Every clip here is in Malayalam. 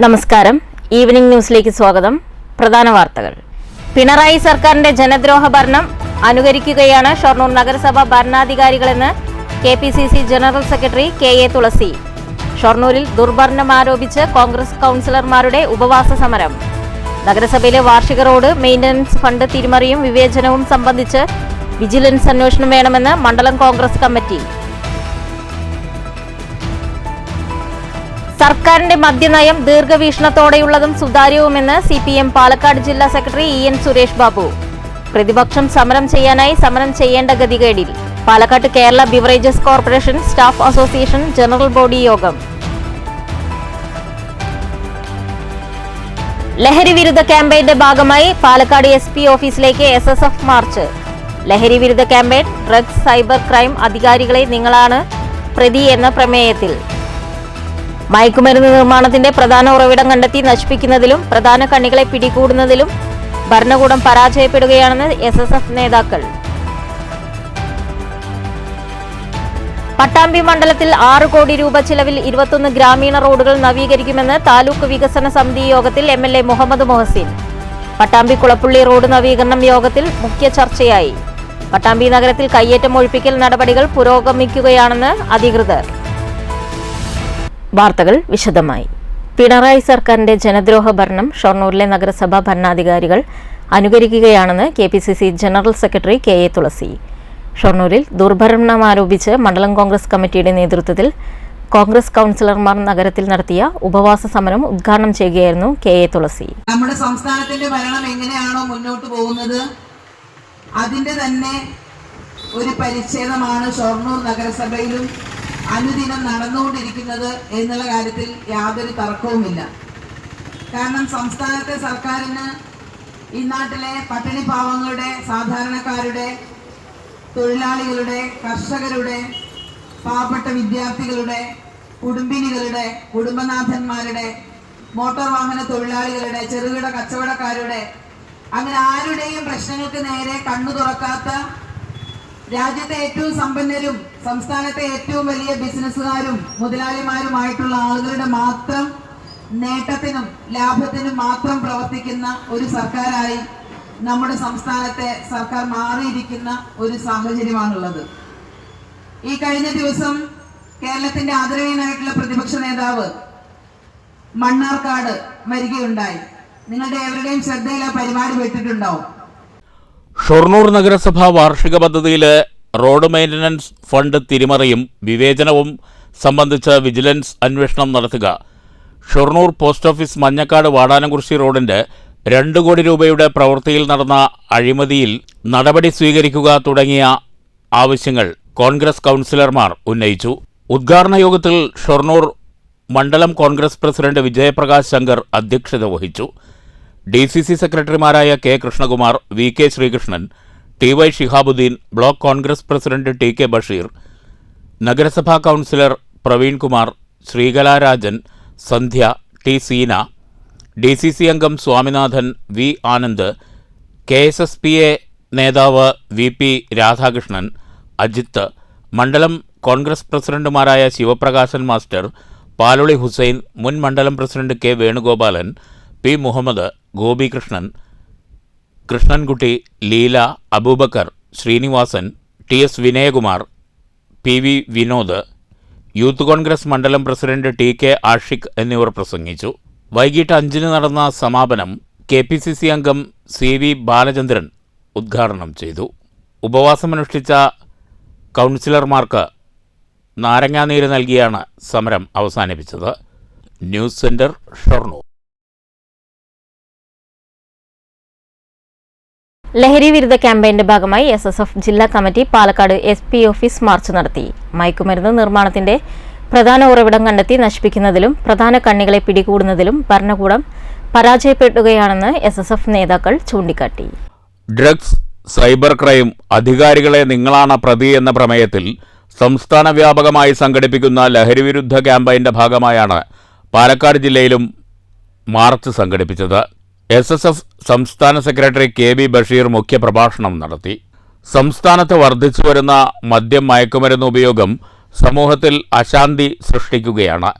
നമസ്കാരം. ഈവനിംഗ് ന്യൂസിലേക്ക് സ്വാഗതം. പ്രധാന വാർത്തകൾ. പിണറായി സർക്കാരിന്റെ ജനദ്രോഹ ഭരണം അനുകരിക്കുകയാണ് ഷൊർണൂർ നഗരസഭ ഭരണാധികാരികളെന്ന് KPCC ജനറൽ സെക്രട്ടറി KA തുളസി. ഷൊർണൂരിൽ ദുർഭരണം ആരോപിച്ച് കോൺഗ്രസ് കൗൺസിലർമാരുടെ ഉപവാസ സമരം. നഗരസഭയിലെ വാർഷിക റോഡ് മെയിന്റനൻസ് ഫണ്ട് തിരിമറിയും വിവേചനവും സംബന്ധിച്ച് വിജിലൻസ് അന്വേഷണം വേണമെന്ന് മണ്ഡലം കോൺഗ്രസ് കമ്മിറ്റി. സർക്കാരിന്റെ മദ്യനയം ദീർഘവീക്ഷണത്തോടെയുള്ളതും സുതാര്യവുമെന്ന് CPM പാലക്കാട് ജില്ലാ സെക്രട്ടറി EN സുരേഷ് ബാബു. പ്രതിപക്ഷം സമരം ചെയ്യാനായി സമരം ചെയ്യേണ്ട ഗതികേടിൽ. Palakkad Kerala beverages corporation staff association general body യോഗം. ലഹരി വിരുദ്ധ ക്യാമ്പയിന്റെ ഭാഗമായി പാലക്കാട് SP ഓഫീസിലേക്ക് SSF മാർച്ച്. ലഹരി വിരുദ്ധ ക്യാമ്പയിൻ ഡ്രഗ്സ് സൈബർ ക്രൈം അധികാരികളെ നിങ്ങളാണ് പ്രതി എന്ന പ്രമേയത്തിൽ. മയക്കുമരുന്ന് നിർമ്മാണത്തിന്റെ പ്രധാന ഉറവിടം കണ്ടെത്തി നശിപ്പിക്കുന്നതിലും പ്രധാന കണ്ണികളെ പിടികൂടുന്നതിലും ഭരണകൂടം പരാജയപ്പെടുകയാണെന്ന് SSF നേതാക്കൾ. പട്ടാമ്പി മണ്ഡലത്തിൽ 6 കോടി രൂപ ചിലവിൽ 21 ഗ്രാമീണ റോഡുകൾ നവീകരിക്കുമെന്ന് താലൂക്ക് വികസന സമിതി യോഗത്തിൽ MLA മുഹമ്മദ് മൊഹസിൻ. പട്ടാമ്പി കുളപ്പുള്ളി റോഡ് നവീകരണം യോഗത്തിൽ മുഖ്യ ചർച്ചയായി. പട്ടാമ്പി നഗരത്തിൽ കയ്യേറ്റം ഒഴിപ്പിക്കൽ നടപടികൾ പുരോഗമിക്കുകയാണെന്ന് അധികൃതർ. വാർത്തകൾ വിശദമായി. പിണറായി സർക്കാരിന്റെ ജനദ്രോഹ ഭരണം ഷൊർണൂരിലെ നഗരസഭാ ഭരണാധികാരികൾ അനുകരിക്കുകയാണെന്ന് KPCC ജനറൽ സെക്രട്ടറി KA തുളസി. ഷൊർണൂരിൽ ദുർഭരണം ആരോപിച്ച് മണ്ഡലം കോൺഗ്രസ് കമ്മിറ്റിയുടെ നേതൃത്വത്തിൽ കോൺഗ്രസ് കൗൺസിലർമാർ നഗരത്തിൽ നടത്തിയ ഉപവാസ സമരം ഉദ്ഘാടനം ചെയ്യുകയായിരുന്നു KA തുളസി. നമ്മുടെ സംസ്ഥാനത്തിന്റെ ഭരണം എങ്ങനെയാണോ മുന്നോട്ട് പോകുന്നത് അതിന്റെ തന്നെ ഒരു പരിച്ഛേദമാണ് ഷൊർണൂർ നഗരസഭയിലും അനുദിനം നടന്നുകൊണ്ടിരിക്കുന്നത് എന്നുള്ള കാര്യത്തിൽ യാതൊരു തർക്കവുമില്ല. കാരണം സംസ്ഥാനത്തെ സർക്കാരിന് ഈ നാട്ടിലെ പട്ടിണി പാവങ്ങളുടെ, സാധാരണക്കാരുടെ, തൊഴിലാളികളുടെ, കർഷകരുടെ, പാവപ്പെട്ട വിദ്യാർത്ഥികളുടെ, കുടുംബിനികളുടെ, കുടുംബനാഥന്മാരുടെ, മോട്ടോർ വാഹന തൊഴിലാളികളുടെ, ചെറുകിട കച്ചവടക്കാരുടെ, അങ്ങനെ ആരുടെയും പ്രശ്നങ്ങൾക്ക് നേരെ കണ്ണു തുറക്കാത്ത, രാജ്യത്തെ ഏറ്റവും സമ്പന്നരും സംസ്ഥാനത്തെ ഏറ്റവും വലിയ ബിസിനസ്സുകാരും മുതലാളിമാരുമായിട്ടുള്ള ആളുകളുടെ മാത്രം നേട്ടത്തിനും ലാഭത്തിനും മാത്രം പ്രവർത്തിക്കുന്ന ഒരു സർക്കാരായി നമ്മുടെ സംസ്ഥാനത്തെ സർക്കാർ മാറിയിരിക്കുന്ന ഒരു സാഹചര്യമാണുള്ളത്. ഈ കഴിഞ്ഞ ദിവസം കേരളത്തിന്റെ ആദരണീയനായിട്ടുള്ള പ്രതിപക്ഷ നേതാവ് മണ്ണാർക്കാട് വരികയുണ്ടായി. നിങ്ങളുടെ എവരുടെയും ശ്രദ്ധയിൽ ആ പരിപാടി പെട്ടിട്ടുണ്ടാവും. ഷൊർണൂർ നഗരസഭ വാർഷിക പദ്ധതിയിലെ റോഡ് മെയിൻ്റനൻസ് ഫണ്ട് തിരിമറിയും വിവേചനവും സംബന്ധിച്ച് വിജിലൻസ് അന്വേഷണം നടത്തുക, ഷൊർണൂർ പോസ്റ്റ് ഓഫീസ് മഞ്ഞക്കാട് വാടാനംകുറിശി റോഡിന്റെ 2 കോടി രൂപയുടെ പ്രവൃത്തിയിൽ നടന്ന അഴിമതിയിൽ നടപടി സ്വീകരിക്കുക തുടങ്ങിയ ആവശ്യങ്ങൾ കോൺഗ്രസ് കൗൺസിലർമാർ ഉന്നയിച്ചു. ഉദ്ഘാടന യോഗത്തിൽ ഷൊർണൂർ മണ്ഡലം കോൺഗ്രസ് പ്രസിഡന്റ് വിജയപ്രകാശ് ശങ്കർ അധ്യക്ഷത വഹിച്ചു. DCC സെക്രട്ടറിമാരായ K Krishnakumar, VK Sreekrishnan, TY Shihabuddeen, block Congress president TK Basheer, നഗരസഭാ councillor Praveen Kumar, Sreekalarajan, Sandhya, T Seena, DCC അംഗം സ്വാമിനാഥൻ, V ആനന്ദ്, KSSPA നേതാവ് VP രാധാകൃഷ്ണൻ, അജിത്ത്, മണ്ഡലം കോൺഗ്രസ് പ്രസിഡന്റുമാരായ ശിവപ്രകാശൻ മാസ്റ്റർ, പാലുളി ഹുസൈൻ, മുൻ മണ്ഡലം president K Venugopalan, P Muhammad, Gopikrishnan, Krishnankutty, Leela, Abubacker, Sreenivasan, TS Vinayakumar, PV Vinod, youth Congress മണ്ഡലം പ്രസിഡന്റ് TK ആഷിഖ് എന്നിവർ പ്രസംഗിച്ചു. വൈകിട്ട് 5 നടന്ന സമാപനം KPCC അംഗം CV ബാലചന്ദ്രൻ ഉദ്ഘാടനം ചെയ്തു. ഉപവാസമനുഷ്ഠിച്ച കൗൺസിലർമാർക്ക് നാരങ്ങാനീര് നൽകിയാണ് സമരം അവസാനിപ്പിച്ചത്. News centre, Shoranur. ലഹരി വിരുദ്ധ ക്യാമ്പയിന്റെ ഭാഗമായി SSF ജില്ലാ committee Palakkad SP office March നടത്തി. മയക്കുമരുന്ന് നിർമ്മാണത്തിന്റെ പ്രധാന ഉറവിടം കണ്ടെത്തി നശിപ്പിക്കുന്നതിലും പ്രധാന കണ്ണികളെ പിടികൂടുന്നതിലും ഭരണകൂടം പരാജയപ്പെടുകയാണെന്ന് SSF നേതാക്കൾ ചൂണ്ടിക്കാട്ടി. ഡ്രഗ്സ് സൈബർ ക്രൈം അധികാരികളെ നിങ്ങളാണ് പ്രതി എന്ന പ്രമേയത്തിൽ സംസ്ഥാന വ്യാപകമായി സംഘടിപ്പിക്കുന്ന ലഹരി വിരുദ്ധ ക്യാമ്പയിന്റെ ഭാഗമായാണ് പാലക്കാട് ജില്ലയിലും മാർച്ച് സംഘടിപ്പിച്ചത്. SSF സംസ്ഥാന സെക്രട്ടറി KB ബഷീർ മുഖ്യപ്രഭാഷണം നടത്തി. സംസ്ഥാനത്ത് വർദ്ധിച്ചുവരുന്ന മദ്യം മയക്കുമരുന്ന് ഉപയോഗം സമൂഹത്തിൽ അശാന്തി സൃഷ്ടിക്കുകയാണ്.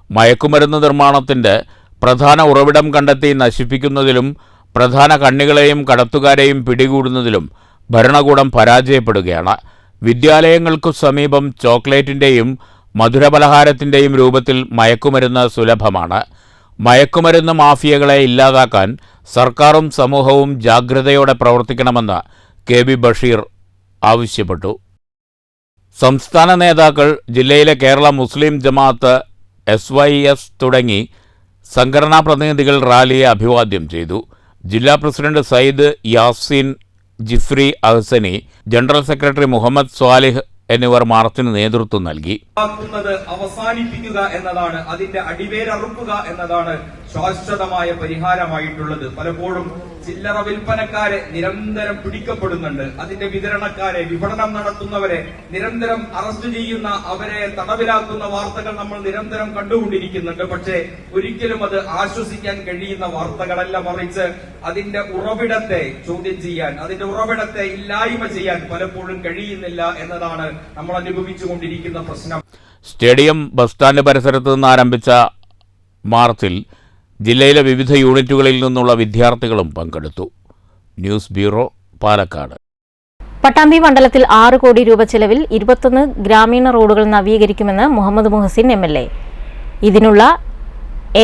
മയക്കുമരുന്ന് നിർമ്മാണത്തിൻ്റെ പ്രധാന ഉറവിടം കണ്ടെത്തി നശിപ്പിക്കുന്നതിലും പ്രധാന കണ്ണികളെയും കടത്തുകാരെയും പിടികൂടുന്നതിലും ഭരണകൂടം പരാജയപ്പെടുകയാണ്. വിദ്യാലയങ്ങൾക്കു സമീപം ചോക്ലേറ്റിൻ്റെയും മധുരപലഹാരത്തിൻ്റെയും രൂപത്തിൽ മയക്കുമരുന്ന് സുലഭമാണ്. മയക്കുമരുന്ന് മാഫിയകളെ ഇല്ലാതാക്കാൻ സർക്കാരും സമൂഹവും ജാഗ്രതയോടെ പ്രവർത്തിക്കണമെന്ന് കെ ബി ബഷീർ ആവശ്യപ്പെട്ടു. സംസ്ഥാന നേതാക്കൾ, ജില്ലയിലെ കേരള മുസ്ലിം ജമാഅത്ത്, SYS തുടങ്ങി സംഘടനാ പ്രതിനിധികൾ റാലിയെ അഭിവാദ്യം ചെയ്തു. ജില്ലാ president Sayyid Yaseen Jifri Ahsani, general secretary Muhammad Swalih എന്നിവർ മാർച്ചിന് നേതൃത്വം നൽകി. അവസാനിപ്പിക്കുക എന്നതാണ്, അതിന്റെ അടിവേരറുക്കുക എന്നതാണ് ശാശ്വതമായ പരിഹാരമായിട്ടുള്ളത്. പലപ്പോഴും ചില്ലറ വിൽപ്പനക്കാരെ നിരന്തരം പിടിക്കപ്പെടുന്നുണ്ട്. അതിന്റെ വിതരണക്കാരെ, വിപണനം നടത്തുന്നവരെ നിരന്തരം അറസ്റ്റ് ചെയ്യുന്ന, അവരെ തടവിലാക്കുന്ന വാർത്തകൾ നമ്മൾ നിരന്തരം കണ്ടുകൊണ്ടിരിക്കുന്നുണ്ട്. പക്ഷേ ഒരിക്കലും അത് ആശ്വസിക്കാൻ കഴിയുന്ന വാർത്തകളല്ല, മറിച്ച് അതിന്റെ ഉറവിടത്തെ ചോദ്യം ചെയ്യാൻ, അതിന്റെ ഉറവിടത്തെ ഇല്ലായ്മ ചെയ്യാൻ പലപ്പോഴും കഴിയുന്നില്ല എന്നതാണ് നമ്മൾ അനുഭവിച്ചുകൊണ്ടിരിക്കുന്ന പ്രശ്നം. സ്റ്റേഡിയം ബസ് സ്റ്റാൻഡ് പരിസരത്ത് നിന്ന് ആരംഭിച്ച മാർച്ചിൽ ജില്ലയിലെ വിവിധ യൂണിറ്റുകളിൽ നിന്നുള്ള വിദ്യാർത്ഥികളും പങ്കെടുത്തു. News bureau, Palakkad. പട്ടാമ്പി മണ്ഡലത്തിൽ 6 കോടി രൂപ ചെലവിൽ 21 ഗ്രാമീണ റോഡുകൾ നവീകരിക്കുമെന്ന് മുഹമ്മദ് മുഹസിൻ MLA. ഇതിനുള്ള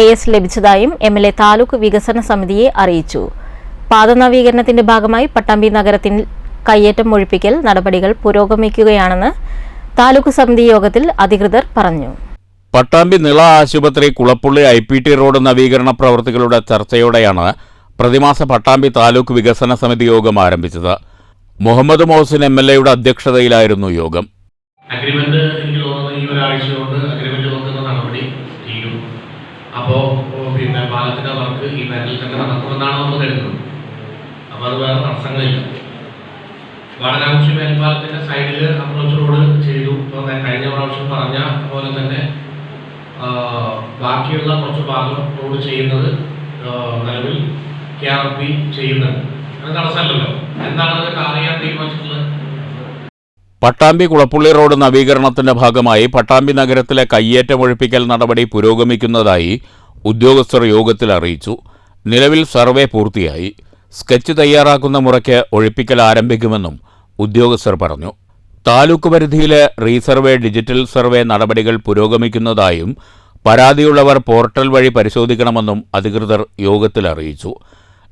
AS ലഭിച്ചതായും MLA താലൂക്ക് വികസന സമിതിയെ അറിയിച്ചു. പാത നവീകരണത്തിന്റെ ഭാഗമായി പട്ടാമ്പി നഗരത്തിൽ കയ്യേറ്റം ഒഴിപ്പിക്കൽ നടപടികൾ പുരോഗമിക്കുകയാണെന്ന് താലൂക്ക് സമിതി യോഗത്തിൽ അധികൃതർ പറഞ്ഞു. പട്ടാമ്പി നിള ആശുപത്രി, കുളപ്പുള്ളി IPT റോഡ് നവീകരണ പ്രവൃത്തികളുടെ ചർച്ചയോടെയാണ് പ്രതിമാസ പട്ടാമ്പി താലൂക്ക് വികസന സമിതി യോഗം ആരംഭിച്ചത്. മുഹമ്മദ് മോഹസിൻ MLAയുടെ അധ്യക്ഷതയിലായിരുന്നു യോഗം. അഗ്രിമെന്റ് എനിക്ക് തോന്നുന്നു ഈ ഒരാഴ്ച കൊണ്ട് അഗ്രിമെന്റ് നോക്കുന്ന നടപടി തീരും. അപ്പോൾ പിന്നെ പാലത്തിന്റെ വർക്ക് ഈ വേനലിൽ തന്നെ നടക്കുമെന്നാണ് നമ്മൾ കരുതുന്നത്. അപ്പോൾ അത് വേറെ തടസ്സങ്ങളില്ല. വാടനാകുറിശി മേൽപ്പാലത്തിന്റെ സൈഡിൽ അപ്രോച്ച് റോഡ് ചെയ്തു. ഇപ്പോൾ കഴിഞ്ഞ പ്രാവശ്യം പറഞ്ഞ പോലെ തന്നെ ബാക്കിയുള്ള കുറച്ച് ഭാഗം റോഡ് ചെയ്യുന്നത് നിലവിൽ KRP ചെയ്യുന്നുണ്ട്. അത് തടസ്സമല്ലല്ലോ. എന്താണ് അതൊക്കെ അറിയാൻ തീരുമാനിച്ചിട്ടുള്ളത്? പട്ടാമ്പി കുളപ്പുള്ളി റോഡ് നവീകരണത്തിന്റെ ഭാഗമായി പട്ടാമ്പി നഗരത്തിലെ കയ്യേറ്റം ഒഴിപ്പിക്കൽ നടപടി പുരോഗമിക്കുന്നതായി ഉദ്യോഗസ്ഥർ യോഗത്തിൽ അറിയിച്ചു. നിലവിൽ സർവേ പൂർത്തിയായി. സ്കെച്ച് തയ്യാറാക്കുന്ന മുറയ്ക്ക് ഒഴിപ്പിക്കൽ ആരംഭിക്കുമെന്നും ഉദ്യോഗസ്ഥർ പറഞ്ഞു. താലൂക്ക് പരിധിയിലെ റീസർവേ, ഡിജിറ്റൽ സർവേ നടപടികൾ പുരോഗമിക്കുന്നതായും പരാതിയുള്ളവർ പോർട്ടൽ വഴി പരിശോധിക്കണമെന്നും അധികൃതർ യോഗത്തിൽ അറിയിച്ചു.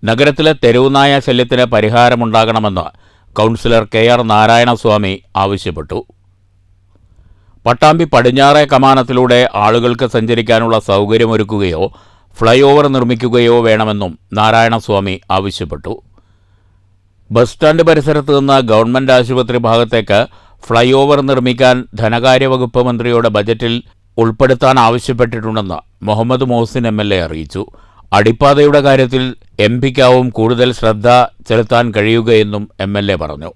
നഗരത്തിലെ തെരുവുനായ ശല്യത്തിന് പരിഹാരമുണ്ടാകണമെന്ന് കൗൺസിലർ KR നാരായണസ്വാമി ആവശ്യപ്പെട്ടു. പട്ടാമ്പി പടിഞ്ഞാറേ കമാനത്തിലൂടെ ആളുകൾക്ക് സഞ്ചരിക്കാനുള്ള സൗകര്യമൊരുക്കുകയോ ഫ്ലൈ ഓവർ നിർമ്മിക്കുകയോ വേണമെന്നും നാരായണസ്വാമി ആവശ്യപ്പെട്ടു. ബസ് സ്റ്റാൻഡ് പരിസരത്ത് നിന്ന് ഗവൺമെന്റ് ആശുപത്രി ഭാഗത്തേക്ക് ഫ്ലൈ ഓവർ നിർമ്മിക്കാൻ ധനകാര്യവകുപ്പ് മന്ത്രിയുടെ ബജറ്റിൽ ഉൾപ്പെടുത്താൻ ആവശ്യപ്പെട്ടിട്ടുണ്ടെന്ന് മുഹമ്മദ് മോഹസിൻ MLA അറിയിച്ചു. അടിപ്പാതയുടെ കാര്യത്തിൽ MPക്കാവും കൂടുതൽ ശ്രദ്ധ ചെലുത്താൻ കഴിയുകയെന്നും MLA പറഞ്ഞു.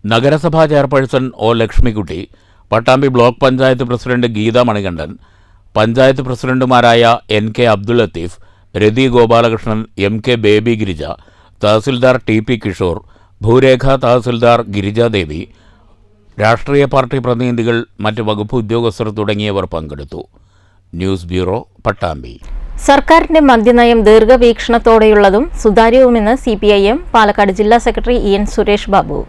നഗരസഭാ chairperson O Lakshmikutty, Pattambi block panchayat president Geetha Manikandan, panchayat പ്രസിഡന്റുമാരായ NK Abdul Latheef, Rathi Gopalakrishnan, MK Baby Girija, tahsildar TP Kishore, ഭൂരേഖ തഹസിൽദാർ ഗിരിജാദേവി, രാഷ്ട്രീയ പാർട്ടി പ്രതിനിധികൾ, മറ്റ് വകുപ്പ് ഉദ്യോഗസ്ഥർ തുടങ്ങിയവർ പങ്കെടുത്തു. News bureau, Pattambi. സർക്കാരിന്റെ മദ്യനയം ദീർഘവീക്ഷണത്തോടെയുള്ളതും സുതാര്യവുമെന്ന് CPIM പാലക്കാട് ജില്ലാ secretary EN Suresh Babu.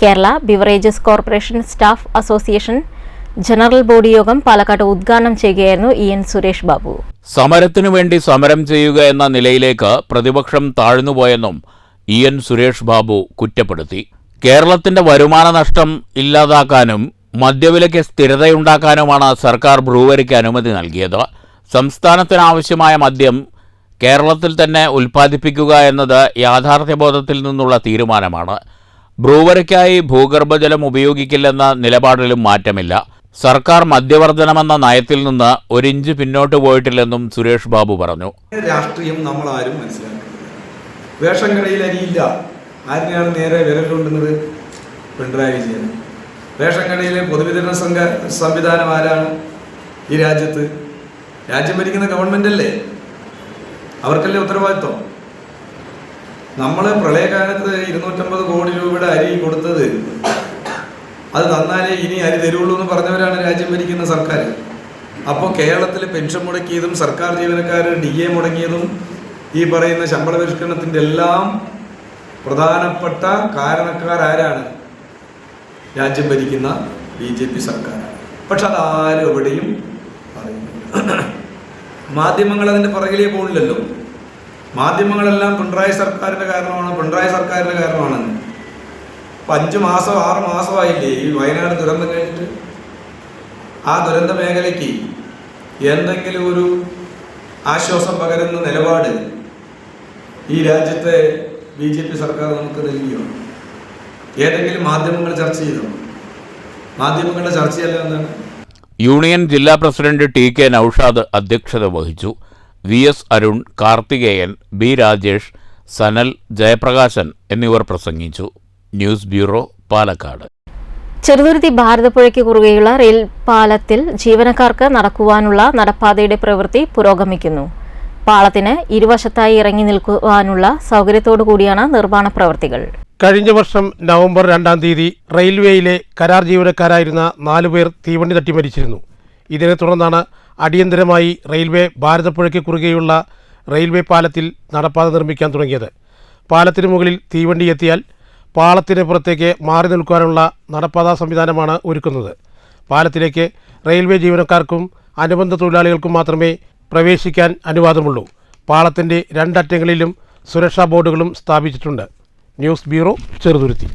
Kerala beverages corporation staff association general body യോഗം പാലക്കാട് ഉദ്ഘാടനം ചെയ്യുകയായിരുന്നു EN സുരേഷ് ബാബു. സമരത്തിനു വേണ്ടി സമരം ചെയ്യുക എന്ന നിലയിലേക്ക് പ്രതിപക്ഷം താഴ്ന്നുപോയെന്നും EN സുരേഷ് ബാബു കുറ്റപ്പെടുത്തി. കേരളത്തിന്റെ വരുമാന നഷ്ടം ഇല്ലാതാക്കാനും മദ്യവിലയ്ക്ക് സ്ഥിരതയുണ്ടാക്കാനുമാണ് സർക്കാർ ബ്രൂവറിക്ക് അനുമതി നൽകിയത്. സംസ്ഥാനത്തിനാവശ്യമായ മദ്യം കേരളത്തിൽ തന്നെ ഉൽപ്പാദിപ്പിക്കുക എന്നത് യാഥാർത്ഥ്യബോധത്തിൽ നിന്നുള്ള തീരുമാനമാണ്. ബ്രൂവറിക്കായി ഭൂഗർഭജലം ഉപയോഗിക്കില്ലെന്ന നിലപാടിലും മാറ്റമില്ല. സർക്കാർ മദ്യവർജനമെന്ന നയത്തിൽ നിന്ന് ഒരിഞ്ച് പിന്നോട്ട് പോയിട്ടില്ലെന്നും സുരേഷ് ബാബു പറഞ്ഞു. രാഷ്ട്രീയം നമ്മളാരും മനസ്സിലാക്കുന്നത് റേഷൻ കടയിൽ അരിയില്ല. ആരിനെയാണ് നേരെ വിരൽ കൊണ്ടുന്നത്? പിണറായി വിജയൻ. റേഷൻ കടയിലെ പൊതുവിതരണ സംവിധാനം ആരാണ് ഈ രാജ്യത്ത്? രാജ്യം ഭരിക്കുന്ന ഗവൺമെന്റ് അല്ലേ? അവർക്കല്ലേ ഉത്തരവാദിത്വം? നമ്മൾ പ്രളയകാലത്ത് 250 കോടി രൂപയുടെ അരി കൊടുത്തത്, അത് തന്നാലേ ഇനി അരി തരുള്ളൂ എന്ന് പറഞ്ഞവരാണ് രാജ്യം ഭരിക്കുന്ന സർക്കാർ. അപ്പോൾ കേരളത്തിൽ പെൻഷൻ മുടക്കിയതും സർക്കാർ ജീവനക്കാർ DA മുടങ്ങിയതും ഈ പറയുന്ന ശമ്പള പരിഷ്കരണത്തിൻ്റെ എല്ലാം പ്രധാനപ്പെട്ട കാരണക്കാരാരാണ്? രാജ്യം ഭരിക്കുന്ന BJP സർക്കാരാണ്. പക്ഷെ അതാരും എവിടെയും പറയുന്നില്ല. മാധ്യമങ്ങൾ അതിൻ്റെ പുറകിലേ പോകില്ലല്ലോ. മാധ്യമങ്ങളെല്ലാം പിണറായി സർക്കാരിൻ്റെ കാരണമാണെന്ന്. ഇപ്പം 5 മാസം 6 മാസമായില്ലേ ഈ വയനാട് ദുരന്തം കഴിഞ്ഞിട്ട്? ആ ദുരന്ത മേഖലയ്ക്ക് എന്തെങ്കിലും ഒരു ആശ്വാസം പകരുന്ന നിലപാട് ഈ രാജ്യത്തെ BJP സർക്കാർ നമുക്ക് നൽകിയോ? ഏതെങ്കിലും മാധ്യമങ്ങൾ ചർച്ച ചെയ്തോ? മാധ്യമങ്ങളുടെ ചർച്ചയല്ല എന്താണ്? യൂണിയൻ ജില്ലാ പ്രസിഡന്റ് TK നൌഷാദ് അധ്യക്ഷത വഹിച്ചു. VS അരുൺ, കാർത്തികേയൻ, B രാജേഷ്, സനൽ, ജയപ്രകാശൻ എന്നിവർ പ്രസംഗിച്ചു. News bureau, Palakkad. ചെറുതുരുത്തി ഭാരതപ്പുഴയ്ക്ക് കുറുകെയുള്ള റെയിൽ പാലത്തിൽ ജീവനക്കാർക്ക് നടക്കുവാനുള്ള നടപ്പാതയുടെ പ്രവൃത്തി പുരോഗമിക്കുന്നു. പാളത്തിന് ഇരുവശത്തായി ഇറങ്ങി നിൽക്കുവാനുള്ള സൗകര്യത്തോടു കൂടിയാണ് നിർമ്മാണ പ്രവൃത്തികൾ. കഴിഞ്ഞ വർഷം നവംബർ 2-ാം തീയതി റെയിൽവേയിലെ കരാർ ജീവനക്കാരായിരുന്ന 4 പേർ തീവണ്ടി തട്ടി മരിച്ചിരുന്നു. ഇതിനെ തുടർന്നാണ് അടിയന്തരമായി റെയിൽവേ ഭാരതപ്പുഴയ്ക്ക് കുറുകെയുള്ള റെയിൽവേ പാലത്തിൽ നടപ്പാത നിർമ്മിക്കാൻ തുടങ്ങിയത്. പാലത്തിന് മുകളിൽ തീവണ്ടി എത്തിയാൽ പാളത്തിന് പുറത്തേക്ക് മാറി നിൽക്കാനുള്ള നടപ്പാതാ സംവിധാനമാണ് ഒരുക്കുന്നത്. പാലത്തിലേക്ക് റെയിൽവേ ജീവനക്കാർക്കും അനുബന്ധ തൊഴിലാളികൾക്കും മാത്രമേ പ്രവേശിക്കാൻ അനുവാദമുള്ളൂ. പാളത്തിൻ്റെ 2 അറ്റങ്ങളിലും സുരക്ഷാ ബോർഡുകളും സ്ഥാപിച്ചിട്ടുണ്ട്. News bureau, Cheruthuruthy.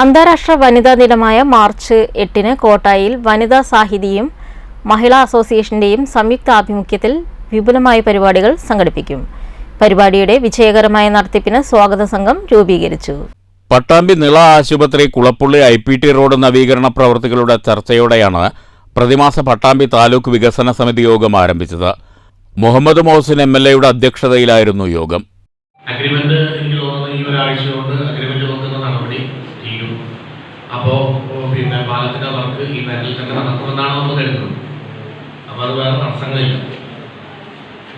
അന്താരാഷ്ട്ര വനിതാ ദിനമായ മാർച്ച് 8-ന് കോട്ടായിൽ വനിതാ സാഹിതിയും മഹിളാ അസോസിയേഷന്റെയും സംയുക്ത ആഭിമുഖ്യത്തിൽ വിപുലമായ പരിപാടികൾ സംഘടിപ്പിക്കും. പരിപാടിയുടെ വിജയകരമായ നടത്തിപ്പിന് സ്വാഗത സംഘം രൂപീകരിച്ചു. പട്ടാമ്പി നിള ആശുപത്രി കുളപ്പുള്ളി IPT റോഡ് നവീകരണ പ്രവൃത്തികളുടെ ചർച്ചയോടെയാണ് പ്രതിമാസ പട്ടാമ്പി താലൂക്ക് വികസന സമിതി യോഗം ആരംഭിച്ചത്. മുഹമ്മദ് മോഹസിൻ MLA-യുടെ അധ്യക്ഷതയിലായിരുന്നു യോഗം. അഗ്രിമെന്റ് എനിക്ക് തോന്നുന്നു ഈ ഒരാഴ്ച കൊണ്ട് അഗ്രിമെന്റ് നോക്കുന്ന നടപടി തീരും. അപ്പോൾ പിന്നെ പാലത്തിന്റെ വർക്ക് ഈ വേനലിൽ തന്നെ നടക്കുമെന്നാണ് നമ്മൾ കരുതുന്നത്. അപ്പോൾ അത് വേറെ തടസ്സങ്ങളില്ല.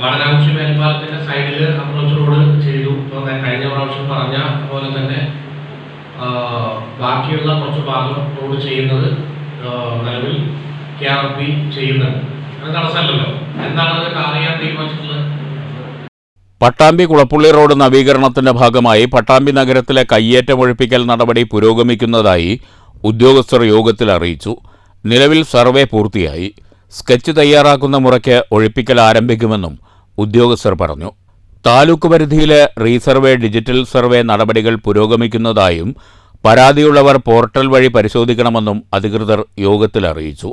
വാടനാകുക്ഷി മേൽപ്പാലത്തിന്റെ സൈഡിൽ അപ്രോച്ച് റോഡ് ചെയ്തു. ഇപ്പോൾ കഴിഞ്ഞ പ്രാവശ്യം പറഞ്ഞ പോലെ തന്നെ ബാക്കിയുള്ള കുറച്ച് ഭാഗം റോഡ് ചെയ്യുന്നത് നിലവിൽ KRP ചെയ്യുന്നുണ്ട്. അത് തടസ്സമല്ലല്ലോ. എന്താണ് അതൊക്കെ അറിയാൻ തീരുമാനിച്ചിട്ടുള്ളത്? പട്ടാമ്പി കുളപ്പുള്ളി റോഡ് നവീകരണത്തിന്റെ ഭാഗമായി പട്ടാമ്പി നഗരത്തിലെ കയ്യേറ്റമൊഴിപ്പിക്കൽ നടപടി പുരോഗമിക്കുന്നതായി ഉദ്യോഗസ്ഥർ യോഗത്തിൽ അറിയിച്ചു. നിലവിൽ സർവേ പൂർത്തിയായി. സ്കെച്ച് തയ്യാറാക്കുന്ന മുറയ്ക്ക് ഒഴിപ്പിക്കൽ ആരംഭിക്കുമെന്നും ഉദ്യോഗസ്ഥർ പറഞ്ഞു. താലൂക്ക് പരിധിയിലെ റീസർവേ, ഡിജിറ്റൽ സർവേ നടപടികൾ പുരോഗമിക്കുന്നതായും പരാതിയുള്ളവർ പോർട്ടൽ വഴി പരിശോധിക്കണമെന്നും അധികൃതർ യോഗത്തിൽ അറിയിച്ചു.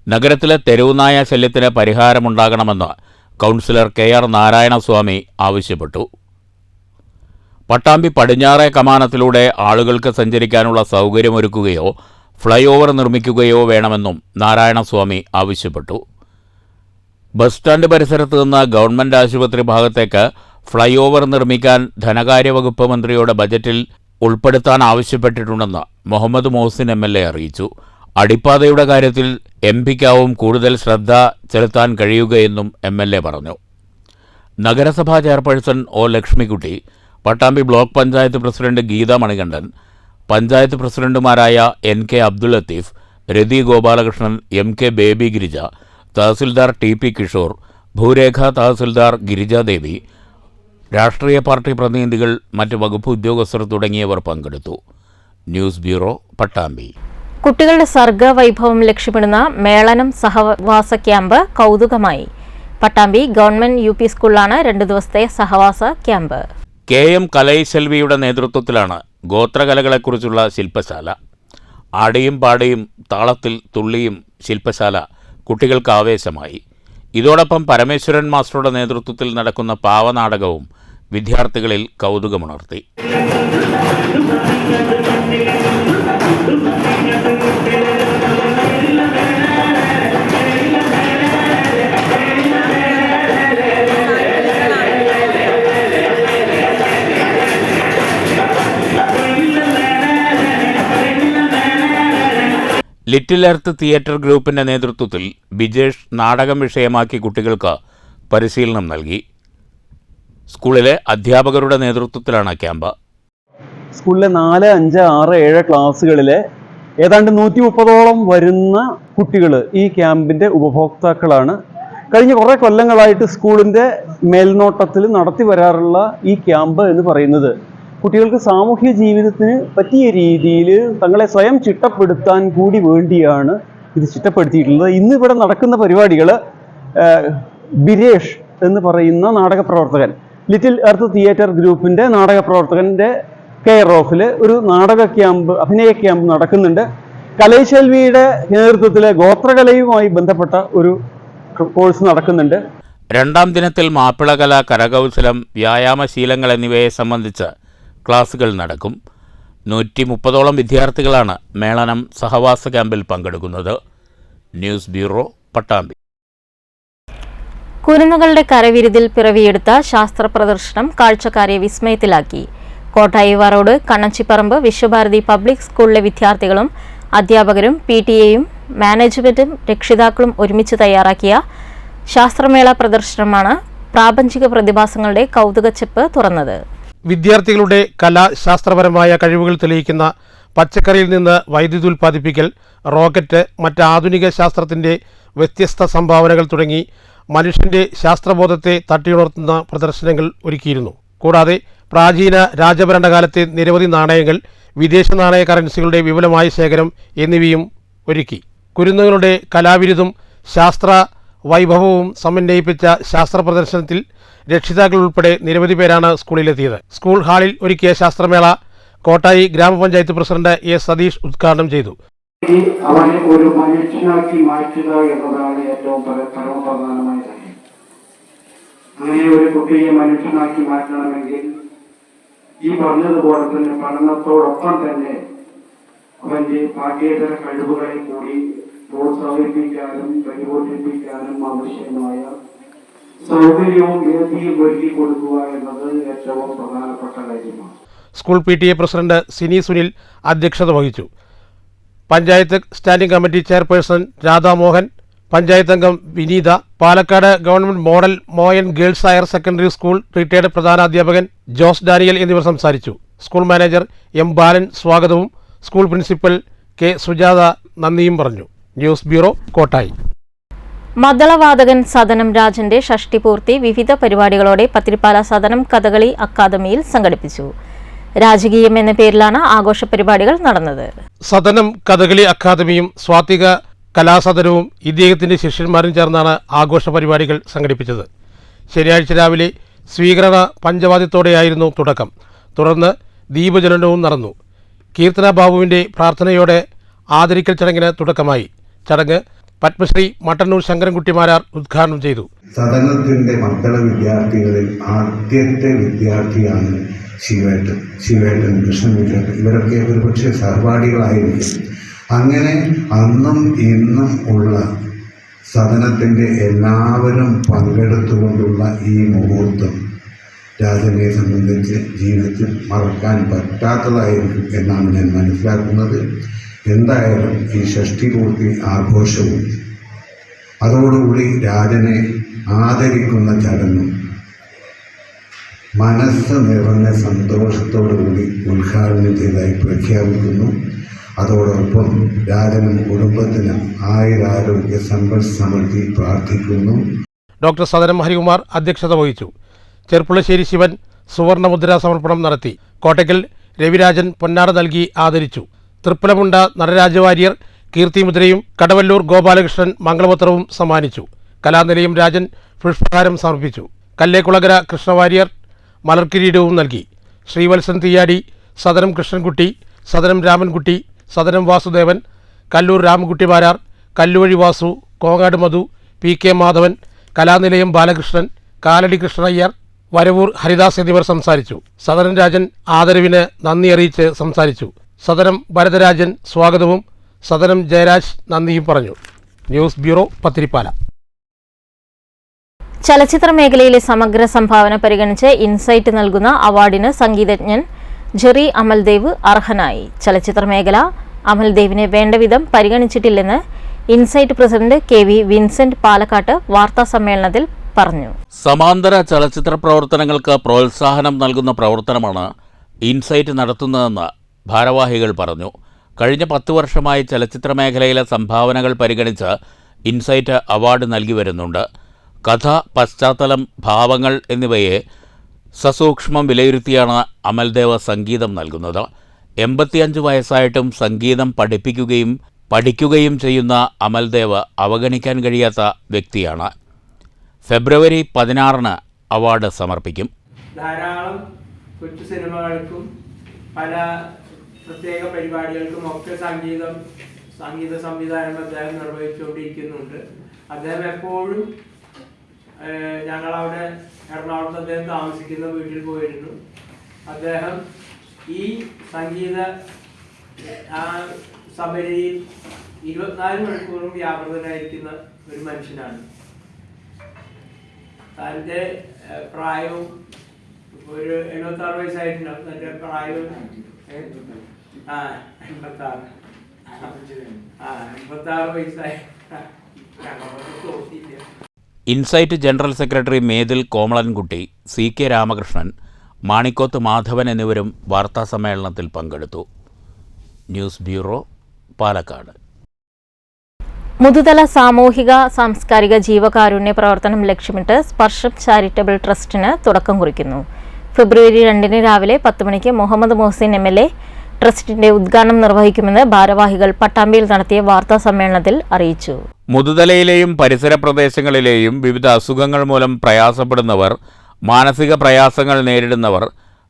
നഗരത്തിലെ തെരുവുനായ ശല്യത്തിന് പരിഹാരമുണ്ടാകണമെന്ന് കൗൺസിലർ KR നാരായണസ്വാമി ആവശ്യപ്പെട്ടു. പട്ടാമ്പി പടിഞ്ഞാറേ കമാനത്തിലൂടെ ആളുകൾക്ക് സഞ്ചരിക്കാനുള്ള സൗകര്യമൊരുക്കുകയോ ഫ്ലൈ ഓവർ നിർമ്മിക്കുകയോ വേണമെന്നും നാരായണസ്വാമി ആവശ്യപ്പെട്ടു. ബസ് സ്റ്റാൻഡ് പരിസരത്ത് നിന്ന് ഗവൺമെൻറ് ആശുപത്രി ഭാഗത്തേക്ക് ഫ്ലൈ ഓവർ നിർമ്മിക്കാൻ ധനകാര്യവകുപ്പ് മന്ത്രിയുടെ ബജറ്റിൽ ഉൾപ്പെടുത്താൻ ആവശ്യപ്പെട്ടിട്ടുണ്ടെന്ന് മുഹമ്മദ് മോഹസിൻ MLA അറിയിച്ചു. അടിപ്പാതയുടെ കാര്യത്തിൽ MPക്കാവും കൂടുതൽ ശ്രദ്ധ ചെലുത്താൻ കഴിയുകയെന്നും MLA പറഞ്ഞു. നഗരസഭാ chairperson O Lakshmikutty, Pattambi block panchayat president Geetha Manikandan, panchayat പ്രസിഡന്റുമാരായ NK Abdul Latheef, Rathi Gopalakrishnan, MK Baby Girija, tahsildar TP Kishore, ഭൂരേഖ തഹസിൽദാർ ഗിരിജാദേവി, രാഷ്ട്രീയ പാർട്ടി പ്രതിനിധികൾ, മറ്റ് വകുപ്പ് ഉദ്യോഗസ്ഥർ തുടങ്ങിയവർ പങ്കെടുത്തു. News bureau, Pattambi. കുട്ടികളുടെ സർഗവൈഭവം ലക്ഷ്യമിടുന്ന മേളനം സഹവാസ ക്യാമ്പ് കൗതുകമായി. പട്ടാമ്പി ഗവൺമെന്റ് UP സ്കൂളിലാണ് 2 ദിവസത്തെ സഹവാസ ക്യാമ്പ്. KM കലൈശെൽവിയുടെ നേതൃത്വത്തിലാണ് ഗോത്രകലകളെക്കുറിച്ചുള്ള ശില്പശാല. ആടിയും പാടിയും താളത്തിൽ തുള്ളിയും ശില്പശാല കുട്ടികൾക്ക് ആവേശമായി. ഇതോടൊപ്പം പരമേശ്വരൻ മാസ്റ്ററുടെ നേതൃത്വത്തിൽ നടക്കുന്ന പാവനാടകവും വിദ്യാർത്ഥികളിൽ കൗതുകമുണർത്തി. ലിറ്റിൽ എർത്ത് തിയേറ്റർ ഗ്രൂപ്പിന്റെ നേതൃത്വത്തിൽ ബിജേഷ് നാടകം വിഷയമാക്കി കുട്ടികൾക്ക് പരിശീലനം നൽകി. സ്കൂളിലെ അധ്യാപകരുടെ നേതൃത്വത്തിലാണ് ക്യാമ്പ്. സ്കൂളിലെ 4, 5, 6, 7 ക്ലാസ്സുകളിലെ ഏതാണ്ട് 130ഓളം വരുന്ന കുട്ടികൾ ഈ ക്യാമ്പിൻ്റെ ഉപഭോക്താക്കളാണ്. കഴിഞ്ഞ കുറേ കൊല്ലങ്ങളായിട്ട് സ്കൂളിൻ്റെ മേൽനോട്ടത്തിൽ നടത്തി വരാറുള്ള ഈ ക്യാമ്പ് എന്ന് പറയുന്നത് കുട്ടികൾക്ക് സാമൂഹ്യ ജീവിതത്തിന് പറ്റിയ രീതിയിൽ തങ്ങളെ സ്വയം ചിട്ടപ്പെടുത്താൻ കൂടി വേണ്ടിയാണ് ഇത് ചിട്ടപ്പെടുത്തിയിട്ടുള്ളത്. ഇന്നിവിടെ നടക്കുന്ന പരിപാടികൾ ബിരേഷ് എന്ന് പറയുന്ന നാടക പ്രവർത്തകൻ, ലിറ്റിൽ എർത്ത് തിയേറ്റർ ഗ്രൂപ്പിൻ്റെ നാടക പ്രവർത്തകൻ്റെ കെയർ ഓഫിൽ ഒരു നാടക ക്യാമ്പ്, അഭിനയ ക്യാമ്പ് നടക്കുന്നുണ്ട്. കലൈശെൽവിയുടെ നേതൃത്വത്തിൽ ഗോത്രകലയുമായി ബന്ധപ്പെട്ട ഒരു കോഴ്സ് നടക്കുന്നുണ്ട്. രണ്ടാം ദിനത്തിൽ മാപ്പിളകല, കരകൗശലം, വ്യായാമശീലങ്ങൾ എന്നിവയെ സംബന്ധിച്ച് ക്ലാസുകൾ നടക്കും. 130ഓളം വിദ്യാർത്ഥികളാണ് മേളനം സഹവാസ ക്യാമ്പിൽ പങ്കെടുക്കുന്നത്. News bureau, Pattambi. കുരുന്നുകളുടെ കരവിരുതിൽ പിറവിയെടുത്ത ശാസ്ത്ര പ്രദർശനം കാഴ്ചക്കാരെ വിസ്മയത്തിലാക്കി. കോട്ടായിവ റോഡ് കണ്ണച്ചിപ്പറമ്പ് വിശ്വഭാരതി പബ്ലിക് സ്കൂളിലെ വിദ്യാർത്ഥികളും അധ്യാപകരും PTA-യും മാനേജ്മെന്റും രക്ഷിതാക്കളും ഒരുമിച്ച് തയ്യാറാക്കിയ ശാസ്ത്രമേള പ്രദർശനമാണ് പ്രാപഞ്ചിക പ്രതിഭാസങ്ങളുടെ കൗതുകച്ചെപ്പ് തുറന്നത്. വിദ്യാർത്ഥികളുടെ കലാശാസ്ത്രപരമായ കഴിവുകൾ തെളിയിക്കുന്ന പച്ചക്കറിയിൽ നിന്ന് വൈദ്യുതി ഉൽപ്പാദിപ്പിക്കൽ, റോക്കറ്റ്, മറ്റ് ആധുനിക ശാസ്ത്രത്തിൻ്റെ വ്യത്യസ്ത സംഭാവനകൾ തുടങ്ങി മനുഷ്യൻ്റെ ശാസ്ത്രബോധത്തെ തട്ടിയുണർത്തുന്ന പ്രദർശനങ്ങൾ ഒരുക്കിയിരുന്നു. കൂടാതെ പ്രാചീന രാജഭരണകാലത്തെ നിരവധി നാണയങ്ങൾ, വിദേശ നാണയ കറൻസികളുടെ വിപുലമായ ശേഖരം എന്നിവയും ഒരുക്കി. കുരുന്നുകളുടെ കലാവിരുതും ശാസ്ത്ര വൈഭവവും സമന്വയിപ്പിച്ച ശാസ്ത്ര പ്രദർശനത്തിൽ രക്ഷിതാക്കൾ ഉൾപ്പെടെ നിരവധി പേരാണ് സ്കൂളിലെത്തിയത്. സ്കൂൾ ഹാളിൽ ഒരുക്കിയ ശാസ്ത്രമേള കോട്ടായി ഗ്രാമപഞ്ചായത്ത് പ്രസിഡന്റ് A. സതീഷ് ഉദ്ഘാടനം ചെയ്തു. അവനെ ഒരു മനുഷ്യനാക്കി മാറ്റുക എന്നതാണ് ഏറ്റവും പരമപ്രധാനമായ കാര്യം. അങ്ങനെ ഒരു കുട്ടിയെ മനുഷ്യനാക്കി മാറ്റണമെങ്കിൽ ഈ പറഞ്ഞതുപോലെ തന്നെ പഠനത്തോടൊപ്പം തന്നെ അവന്റെ പാഠ്യേതര കഴിവുകളെ കൂടി പ്രോത്സാഹിപ്പിക്കാനും പരിപോഷിപ്പിക്കാനും ആവശ്യമായ സൗകര്യവും വേദിയും ഒരുക്കി കൊടുക്കുക എന്നത് ഏറ്റവും പ്രധാനപ്പെട്ട കാര്യമാണ്. School PTA president Sini Sunil അധ്യക്ഷത വഹിച്ചു. Panchayat standing committee chairperson Radhamohan, panchayat അംഗം Vineetha, Palakkad government model Moyan girls higher secondary school retired പ്രധാനാധ്യാപകൻ ജോസ് ഡാനിയൽ എന്നിവർ സംസാരിച്ചു. School manager M. ബാലൻ സ്വാഗതവും സ്കൂൾ പ്രിൻസിപ്പൽ K. സുജാത നന്ദിയും പറഞ്ഞു. News bureau, Kottayi. മദ്ദളവാദകൻ സദനം രാജന്റെ ഷഷ്ടിപൂർത്തി വിവിധ പരിപാടികളോടെ പത്തിരിപ്പാല സദനം കഥകളി അക്കാദമിയിൽ സംഘടിപ്പിച്ചു. രാജകീയം എന്ന പേരിലാണ് ആഘോഷ പരിപാടികൾ നടന്നത്. സദനം കഥകളി അക്കാദമിയും സ്വാത്തിക കലാസദനവും ഇദ്ദേഹത്തിന്റെ ശിഷ്യന്മാരും ചേർന്നാണ് ആഘോഷ പരിപാടികൾ സംഘടിപ്പിച്ചത്. ശനിയാഴ്ച രാവിലെ സ്വീകരണ പഞ്ചവാദ്യത്തോടെയായിരുന്നു തുടക്കം. തുടർന്ന് ദീപജ്വലനവും നടന്നു. കീർത്തന ബാബുവിന്റെ പ്രാർത്ഥനയോടെ ആദരിക്കൽ ചടങ്ങിന് തുടക്കമായി. ചടങ്ങ് പത്മശ്രീ മട്ടന്നൂർ ശങ്കരൻകുട്ടിമാരാർ ഉദ്ഘാടനം ചെയ്തു. സദനത്തിന്റെ മക്കള വിദ്യാർത്ഥികളിൽ ആദ്യത്തെ വിദ്യാർത്ഥിയാണ് ശിവേട്ടൻ, കൃഷ്ണൻകുട്ടൻ. ഇവരൊക്കെ ഒരുപക്ഷെ സഹപാഠികളായിരിക്കും. അങ്ങനെ അന്നും ഇന്നും ഉള്ള സദനത്തിന്റെ എല്ലാവരും പങ്കെടുത്തുകൊണ്ടുള്ള ഈ മുഹൂർത്തം രാജനെ സംബന്ധിച്ച് ജീവിതത്തിൽ മറക്കാൻ പറ്റാത്തതായിരിക്കും എന്നാണ് ഞാൻ മനസ്സിലാക്കുന്നത്. എന്തായാലും ഈ ഷഷ്ടിപൂർത്തി ആഘോഷവും അതോടുകൂടി രാജനെ ആദരിക്കുന്ന ചടങ്ങും മനസ്സ് നിറഞ്ഞ സന്തോഷത്തോടുകൂടി ഉദ്ഘാടനം ചെയ്തതായി പ്രഖ്യാപിക്കുന്നു. അതോടൊപ്പം രാജനും കുടുംബത്തിനും ആയുരാരോഗ്യ സമ്പൽ സമൃദ്ധി പ്രാർത്ഥിക്കുന്നു. ഡോക്ടർ സദനം ഹരികുമാർ അധ്യക്ഷത വഹിച്ചു. ചെർപ്പുളശ്ശേരി ശിവൻ സുവർണമുദ്രാ സമർപ്പണം നടത്തി. കോട്ടയ്ക്കൽ രവിരാജൻ പൊന്നാട നൽകി ആദരിച്ചു. തൃപ്പലമുണ്ട നടരാജവാര്യർ കീർത്തിമുദ്രയും കടവല്ലൂർ ഗോപാലകൃഷ്ണൻ മംഗളപത്രവും സമ്മാനിച്ചു. കലാനിലയം രാജൻ പുഷ്പഹാരം സമർപ്പിച്ചു. കല്ലേക്കുളകര കൃഷ്ണവാര്യർ മലർക്കിരീടവും നൽകി. ശ്രീവത്സൻ തീയാടി, സദനം കൃഷ്ണൻകുട്ടി, സദനം രാമൻകുട്ടി, സദനം വാസുദേവൻ, കല്ലൂർ രാമൻകുട്ടിമാരാർ, കല്ലുവഴി വാസു, കോങ്ങാട് മധു, PK മാധവൻ, കലാനിലയം ബാലകൃഷ്ണൻ, കാലടി കൃഷ്ണയ്യർ, വരവൂർ ഹരിദാസ് എന്നിവർ സംസാരിച്ചു. സദനം രാജൻ ആദരവിന് നന്ദി അറിയിച്ച് സംസാരിച്ചു. സദനം ഭരതരാജൻ സ്വാഗതവും സദനം ജയരാജ് നന്ദിയും പറഞ്ഞു. News bureau, Pathirippala. ചലച്ചിത്ര മേഖലയിലെ സമഗ്ര സംഭാവന പരിഗണിച്ച് ഇൻസൈറ്റ് നൽകുന്ന അവാർഡിന് സംഗീതജ്ഞൻ ജെറി അമൽദേവ് അർഹനായി. ചലച്ചിത്ര മേഖല അമൽദേവിനെ വേണ്ടവിധം പരിഗണിച്ചിട്ടില്ലെന്ന് ഇൻസൈറ്റ് പ്രസിഡന്റ് KV വിൻസെന്റ് പാലക്കാട്ട് വാർത്താസമ്മേളനത്തിൽ പറഞ്ഞു. സമാന്തര ചലച്ചിത്ര പ്രവർത്തനങ്ങൾക്ക് പ്രോത്സാഹനം നൽകുന്ന പ്രവർത്തനമാണ് ഇൻസൈറ്റ് നടത്തുന്നതെന്ന് ഭാരവാഹികൾ പറഞ്ഞു. കഴിഞ്ഞ 10 വർഷമായി ചലച്ചിത്ര മേഖലയിലെ സംഭാവനകൾ പരിഗണിച്ച് ഇൻസൈറ്റ് അവാർഡ് നൽകി വരുന്നുണ്ട്. കഥ, പശ്ചാത്തലം, ഭാവങ്ങൾ എന്നിവയെ സസൂക്ഷ്മം വിലയിരുത്തിയാണ് അമൽദേവ് സംഗീതം നൽകുന്നത്. 85 വയസ്സായിട്ടും സംഗീതം പഠിക്കുകയും ചെയ്യുന്ന അമൽദേവ് അവഗണിക്കാൻ കഴിയാത്ത വ്യക്തിയാണ്. ഫെബ്രുവരി 16 അവാർഡ് സമർപ്പിക്കും. ധാരാളം കൊച്ചു സിനിമകൾക്കും പല പ്രത്യേക പരിപാടികൾക്കും ഒക്കെ സംഗീത സംവിധാനം അദ്ദേഹം നിർവഹിച്ചുകൊണ്ടിരിക്കുന്നുണ്ട്. അദ്ദേഹം എപ്പോഴും ഞങ്ങളവിടെ എറണാകുളത്ത് അദ്ദേഹം താമസിക്കുന്ന വീട്ടിൽ പോയിരുന്നു. അദ്ദേഹം ഈ സംഗീത സഭയിൽ 24 മണിക്കൂറും വ്യാപൃതനായിരിക്കുന്ന ഒരു മനുഷ്യനാണ്. തൻ്റെ പ്രായവും ഒരു 76 വയസ്സായിട്ടുണ്ടാവും. തൻ്റെ പ്രായവും 86 വയസ്സായി. Insight general secretary Methil Komalankutty, CK Ramakrishnan, Manikkoth Madhavan എന്നിവരും വാർത്താസമ്മേളനത്തിൽ പങ്കെടുത്തു. News bureau, Palakkad. മുതുതല സാമൂഹിക സാംസ്കാരിക ജീവകാരുണ്യ പ്രവർത്തനം ലക്ഷ്യമിട്ട് സ്പർശം ചാരിറ്റബിൾ ട്രസ്റ്റിന് തുടക്കം കുറിക്കുന്നു. ഫെബ്രുവരി 2 രാവിലെ 10 മണിക്ക് മുഹമ്മദ് മുഹസിൻ MLA ട്രസ്റ്റിന്റെ ഉദ്ഘാടനം നിർവഹിക്കുമെന്ന് ഭാരവാഹികൾ പട്ടാമ്പിയിൽ നടത്തിയ വാർത്താ സമ്മേളനത്തിൽ അറിയിച്ചു. മുതുതലയിലെയും പരിസര പ്രദേശങ്ങളിലെയും വിവിധ അസുഖങ്ങൾ മൂലം പ്രയാസപ്പെടുന്നവർ, മാനസിക പ്രയാസങ്ങൾ നേരിടുന്നവർ,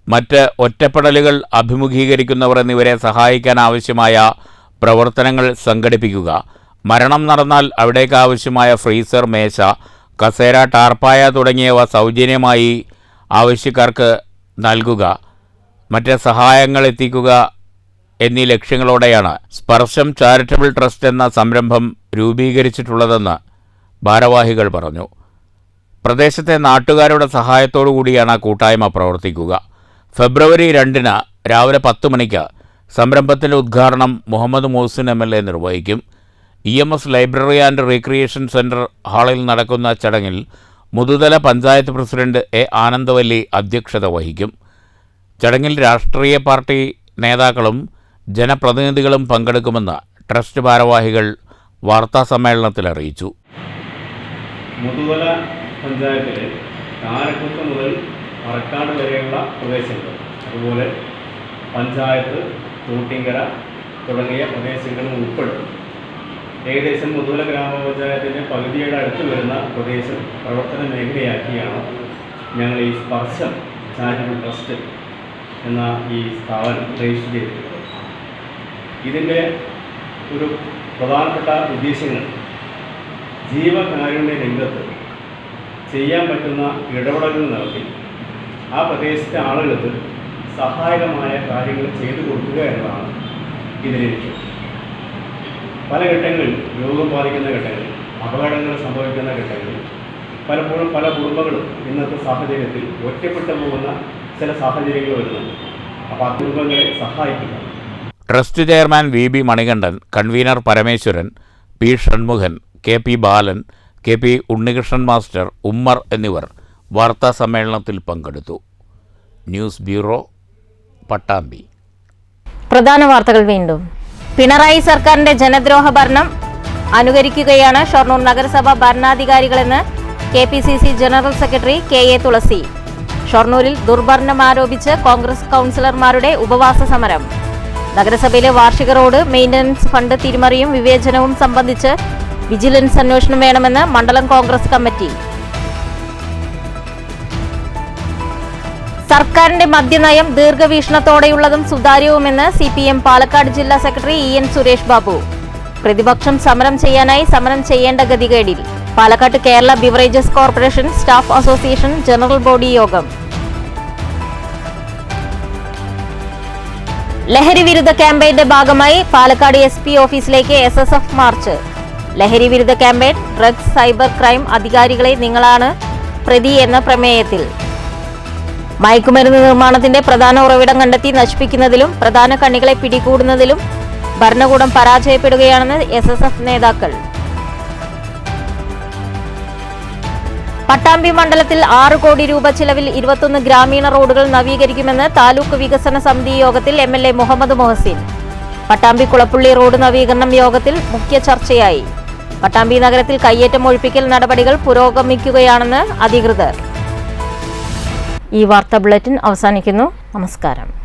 മറ്റ് ഒറ്റപ്പെടലുകൾ അഭിമുഖീകരിക്കുന്നവർ എന്നിവരെ സഹായിക്കാനാവശ്യമായ പ്രവർത്തനങ്ങൾ സംഘടിപ്പിക്കുക, മരണം നടന്നാൽ അവിടേക്ക് ആവശ്യമായ ഫ്രീസർ, മേശ, കസേര, ടാർപ്പായ തുടങ്ങിയവ സൗജന്യമായി ആവശ്യക്കാർക്ക് നൽകുക, മറ്റ് സഹായങ്ങൾ എത്തിക്കുക എന്നീ ലക്ഷ്യങ്ങളോടെയാണ് സ്പർശം ചാരിറ്റബിൾ ട്രസ്റ്റ് എന്ന സംരംഭം രൂപീകരിച്ചിട്ടുള്ളതെന്ന് ഭാരവാഹികൾ പറഞ്ഞു. പ്രദേശത്തെ നാട്ടുകാരുടെ സഹായത്തോടു കൂടിയാണ് കൂട്ടായ്മ പ്രവർത്തിക്കുക. ഫെബ്രുവരി 2 രാവിലെ 10 മണിക്ക് സംരംഭത്തിൻ്റെ ഉദ്ഘാടനം മുഹമ്മദ് മുഹസിൻ MLA നിർവഹിക്കും. EMS library and recreation centre ഹാളിൽ നടക്കുന്ന ചടങ്ങിൽ മുതുതല പഞ്ചായത്ത് പ്രസിഡന്റ് A. ആനന്ദവല്ലി അധ്യക്ഷത വഹിക്കും. ചടങ്ങിൽ രാഷ്ട്രീയ പാർട്ടി നേതാക്കളും ജനപ്രതിനിധികളും പങ്കെടുക്കുമെന്ന് ട്രസ്റ്റ് ഭാരവാഹികൾ വാർത്താസമ്മേളനത്തിൽ അറിയിച്ചു. മുതുതല പഞ്ചായത്തിലെ കാരക്കുത്ത് മുതൽ പറക്കാട് വരെയുള്ള പ്രദേശങ്ങൾ, അതുപോലെ പഞ്ചായത്ത്, തൂട്ടിങ്കര തുടങ്ങിയ പ്രദേശങ്ങളും ഉൾപ്പെടും. ഏകദേശം മുതുതല ഗ്രാമപഞ്ചായത്തിൻ്റെ പകുതിയുടെ അടുത്ത് വരുന്ന പ്രദേശം പ്രവർത്തന മേഖലയാക്കിയാണ് ഞങ്ങൾ ഈ സ്പർശം ചാരിറ്റബിൾ ട്രസ്റ്റ് എന്ന ഈ സ്ഥാപനം രജിസ്റ്റർ ചെയ്തിട്ടുള്ളത്. ഇതിൻ്റെ ഒരു പ്രധാനപ്പെട്ട ഉദ്ദേശങ്ങൾ ജീവകാരുണ്യ രംഗത്ത് ചെയ്യാൻ പറ്റുന്ന ഇടപെടലുകൾ നടത്തി ആ പ്രദേശത്തെ ആളുകൾക്ക് സഹായകമായ കാര്യങ്ങൾ ചെയ്തു കൊടുക്കുക എന്നതാണ് ഇതിന് ലക്ഷ്യം. പല ഘട്ടങ്ങളിൽ രോഗം ബാധിക്കുന്ന ഘട്ടങ്ങളിൽ, അപകടങ്ങൾ സംഭവിക്കുന്ന ഘട്ടങ്ങളിൽ പലപ്പോഴും പല കുടുംബങ്ങളും ഇന്നത്തെ സാഹചര്യത്തിൽ ഒറ്റപ്പെട്ടു പോകുന്ന ചില സാഹചര്യങ്ങൾ വരുന്നുണ്ട്. അപ്പോൾ ആ കുടുംബങ്ങളെ സഹായിക്കുക. Trust chairman VB Manikandan, convener Parameswaran, P. Shanmughan, KP ബാലൻ, KP ഉണ്ണികൃഷ്ണൻ മാസ്റ്റർ, ഉമ്മർ എന്നിവർ വാർത്താ സമ്മേളനത്തിൽ പങ്കെടുത്തു. News bureau, Pattambi. പ്രധാന വാർത്തകൾ വീണ്ടും. പിണറായി സർക്കാരിന്റെ ജനദ്രോഹ ഭരണം അനുകരിക്കുകയാണ് ഷൊർണൂർ നഗരസഭ ഭരണാധികാരികളെന്ന് KPCC ജനറൽ സെക്രട്ടറി KA തുളസി. ഷൊർണൂരിൽ ദുർഭരണം ആരോപിച്ച് കോൺഗ്രസ് കൗൺസിലർമാരുടെ ഉപവാസ സമരം. നഗരസഭയിലെ വാർഷിക റോഡ് മെയിൻ്റനൻസ് ഫണ്ട് തിരിമറിയും വിവേചനവും സംബന്ധിച്ച് വിജിലൻസ് അന്വേഷണം വേണമെന്ന് മണ്ഡലം കോൺഗ്രസ് കമ്മിറ്റി. സർക്കാരിന്റെ മദ്യനയം ദീർഘവീക്ഷണത്തോടെയുള്ളതും സുതാര്യവുമെന്ന് CPM പാലക്കാട് ജില്ലാ സെക്രട്ടറി EN സുരേഷ് ബാബു. പ്രതിപക്ഷം സമരം ചെയ്യാനായി സമരം ചെയ്യേണ്ട ഗതികേടിൽ. പാലക്കാട്ട് Kerala beverages corporation staff association general body യോഗം. ലഹരി വിരുദ്ധ ക്യാമ്പയിന്റെ ഭാഗമായി പാലക്കാട് SP ഓഫീസിലേക്ക് SSF മാർച്ച്. ലഹരി വിരുദ്ധ ക്യാമ്പയിൻ ഡ്രഗ്സ് സൈബർ ക്രൈം അധികാരികളെ നിങ്ങളാണ് പ്രതി എന്ന പ്രമേയത്തിൽ. മയക്കുമരുന്ന് നിർമ്മാണത്തിന്റെ പ്രധാന ഉറവിടം കണ്ടെത്തി നശിപ്പിക്കുന്നതിലും പ്രധാന കണ്ണികളെ പിടികൂടുന്നതിലും ഭരണകൂടം പരാജയപ്പെടുകയാണെന്ന് SSF നേതാക്കൾ. പട്ടാമ്പി മണ്ഡലത്തിൽ 6 കോടി രൂപ ചിലവിൽ 21 ഗ്രാമീണ റോഡുകൾ നവീകരിക്കുമെന്ന് താലൂക്ക് വികസന സമിതി യോഗത്തിൽ MLA മുഹമ്മദ് മുഹസിൻ. പട്ടാമ്പി കുളപ്പുള്ളി റോഡ് നവീകരണം യോഗത്തിൽ മുഖ്യ ചർച്ചയായി. പട്ടാമ്പി നഗരത്തിൽ കയ്യേറ്റം ഒഴിപ്പിക്കൽ നടപടികൾ പുരോഗമിക്കുകയാണെന്ന് അധികൃതർ. ഈ വാർത്താ ബുള്ളറ്റിൻ അവസാനിക്കുന്നു. നമസ്കാരം.